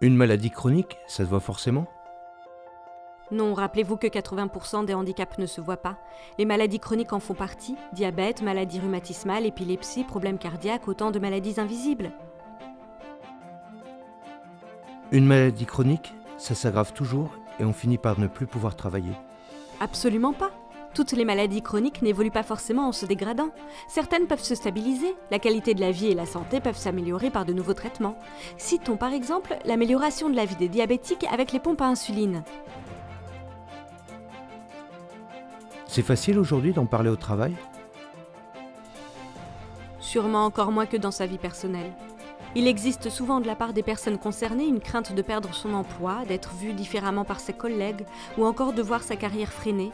Une maladie chronique, ça se voit forcément? Non, rappelez-vous que 80% des handicaps ne se voient pas. Les maladies chroniques en font partie, diabète, maladie rhumatismale, épilepsie, problèmes cardiaques, autant de maladies invisibles. Une maladie chronique, ça s'aggrave toujours et on finit par ne plus pouvoir travailler. Absolument pas. Toutes les maladies chroniques n'évoluent pas forcément en se dégradant. Certaines peuvent se stabiliser, la qualité de la vie et la santé peuvent s'améliorer par de nouveaux traitements. Citons par exemple l'amélioration de la vie des diabétiques avec les pompes à insuline. C'est facile aujourd'hui d'en parler au travail? Sûrement encore moins que dans sa vie personnelle. Il existe souvent de la part des personnes concernées une crainte de perdre son emploi, d'être vu différemment par ses collègues ou encore de voir sa carrière freinée.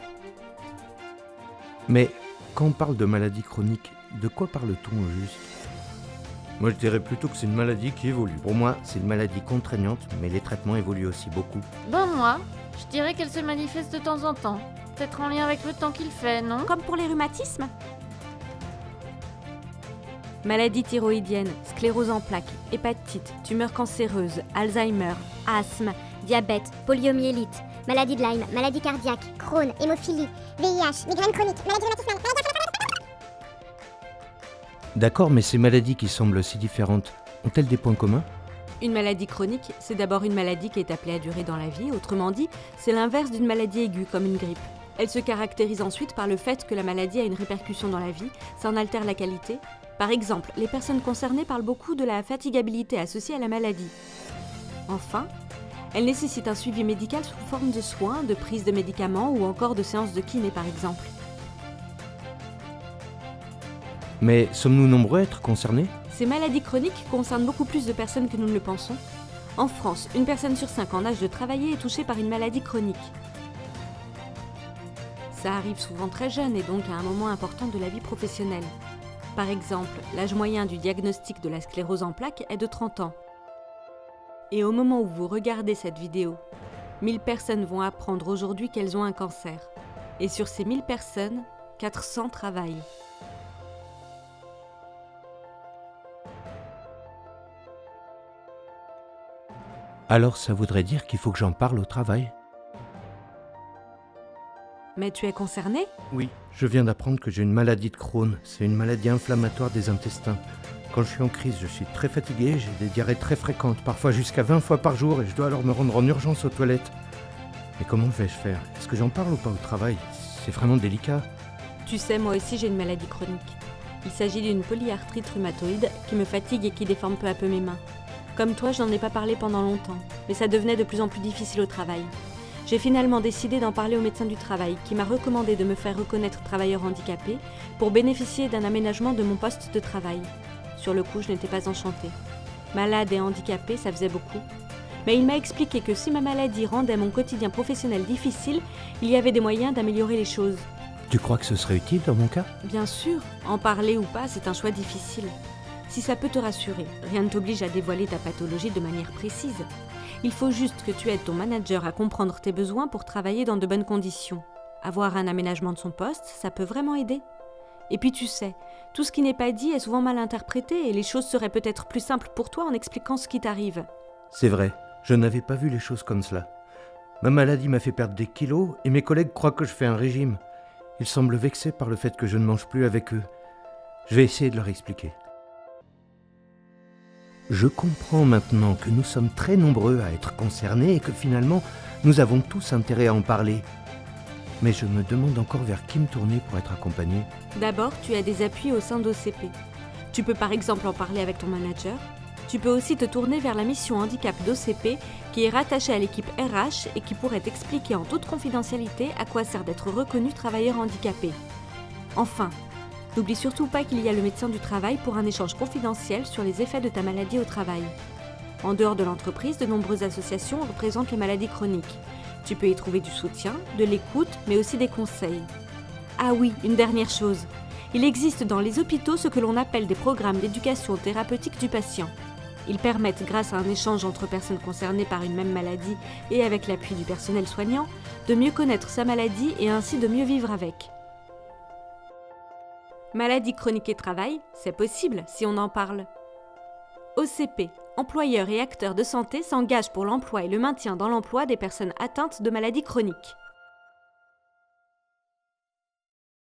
Mais quand on parle de maladie chronique, de quoi parle-t-on au juste? Moi je dirais plutôt que c'est une maladie qui évolue. Pour moi, c'est une maladie contraignante, mais les traitements évoluent aussi beaucoup. Moi, je dirais qu'elle se manifeste de temps en temps. Peut-être en lien avec le temps qu'il fait, non? Comme pour les rhumatismes. Maladies thyroïdiennes, sclérose en plaques, hépatite, tumeurs cancéreuses, Alzheimer, Asthme, diabète, poliomyélite, maladie de Lyme, maladie cardiaque, Crohn, hémophilie, VIH, migraine chronique, maladie rhumatismale, D'accord, mais ces maladies qui semblent si différentes, ont-elles des points communs? Une maladie chronique, c'est d'abord une maladie qui est appelée à durer dans la vie, autrement dit, c'est l'inverse d'une maladie aiguë comme une grippe. Elle se caractérise ensuite par le fait que la maladie a une répercussion dans la vie, ça en altère la qualité. Par exemple, les personnes concernées parlent beaucoup de la fatigabilité associée à la maladie. Enfin, elle nécessite un suivi médical sous forme de soins, de prise de médicaments ou encore de séances de kiné par exemple. Mais sommes-nous nombreux à être concernés? Ces maladies chroniques concernent beaucoup plus de personnes que nous ne le pensons. En France, une personne sur 5 en âge de travailler est touchée par une maladie chronique. Ça arrive souvent très jeune et donc à un moment important de la vie professionnelle. Par exemple, l'âge moyen du diagnostic de la sclérose en plaques est de 30 ans. Et au moment où vous regardez cette vidéo, 1000 personnes vont apprendre aujourd'hui qu'elles ont un cancer. Et sur ces 1000 personnes, 400 travaillent. Alors ça voudrait dire qu'il faut que j'en parle au travail? Mais tu es concerné ? Oui, je viens d'apprendre que j'ai une maladie de Crohn. C'est une maladie inflammatoire des intestins. Quand je suis en crise, je suis très fatigué, j'ai des diarrhées très fréquentes, parfois jusqu'à 20 fois par jour, et je dois alors me rendre en urgence aux toilettes. Mais comment vais-je faire? Est-ce que j'en parle ou pas au travail? C'est vraiment délicat. Tu sais, moi aussi j'ai une maladie chronique. Il s'agit d'une polyarthrite rhumatoïde qui me fatigue et qui déforme peu à peu mes mains. Comme toi, je n'en ai pas parlé pendant longtemps, mais ça devenait de plus en plus difficile au travail. J'ai finalement décidé d'en parler au médecin du travail, qui m'a recommandé de me faire reconnaître travailleur handicapé pour bénéficier d'un aménagement de mon poste de travail. Sur le coup, je n'étais pas enchantée. Malade et handicapée, ça faisait beaucoup. Mais il m'a expliqué que si ma maladie rendait mon quotidien professionnel difficile, il y avait des moyens d'améliorer les choses. Tu crois que ce serait utile dans mon cas? Bien sûr, en parler ou pas, c'est un choix difficile. Si ça peut te rassurer, rien ne t'oblige à dévoiler ta pathologie de manière précise. Il faut juste que tu aides ton manager à comprendre tes besoins pour travailler dans de bonnes conditions. Avoir un aménagement de son poste, ça peut vraiment aider. Et puis tu sais, tout ce qui n'est pas dit est souvent mal interprété et les choses seraient peut-être plus simples pour toi en expliquant ce qui t'arrive. C'est vrai, je n'avais pas vu les choses comme cela. Ma maladie m'a fait perdre des kilos et mes collègues croient que je fais un régime. Ils semblent vexés par le fait que je ne mange plus avec eux. Je vais essayer de leur expliquer. Je comprends maintenant que nous sommes très nombreux à être concernés et que finalement, nous avons tous intérêt à en parler. Mais je me demande encore vers qui me tourner pour être accompagné. D'abord, tu as des appuis au sein d'OCP. Tu peux par exemple en parler avec ton manager. Tu peux aussi te tourner vers la mission handicap d'OCP qui est rattachée à l'équipe RH et qui pourrait t'expliquer en toute confidentialité à quoi sert d'être reconnu travailleur handicapé. Enfin, n'oublie surtout pas qu'il y a le médecin du travail pour un échange confidentiel sur les effets de ta maladie au travail. En dehors de l'entreprise, de nombreuses associations représentent les maladies chroniques. Tu peux y trouver du soutien, de l'écoute, mais aussi des conseils. Ah oui, une dernière chose. Il existe dans les hôpitaux ce que l'on appelle des programmes d'éducation thérapeutique du patient. Ils permettent, grâce à un échange entre personnes concernées par une même maladie et avec l'appui du personnel soignant, de mieux connaître sa maladie et ainsi de mieux vivre avec. Maladie chronique et travail, c'est possible si on en parle. OCP, employeurs et acteurs de santé s'engagent pour l'emploi et le maintien dans l'emploi des personnes atteintes de maladies chroniques.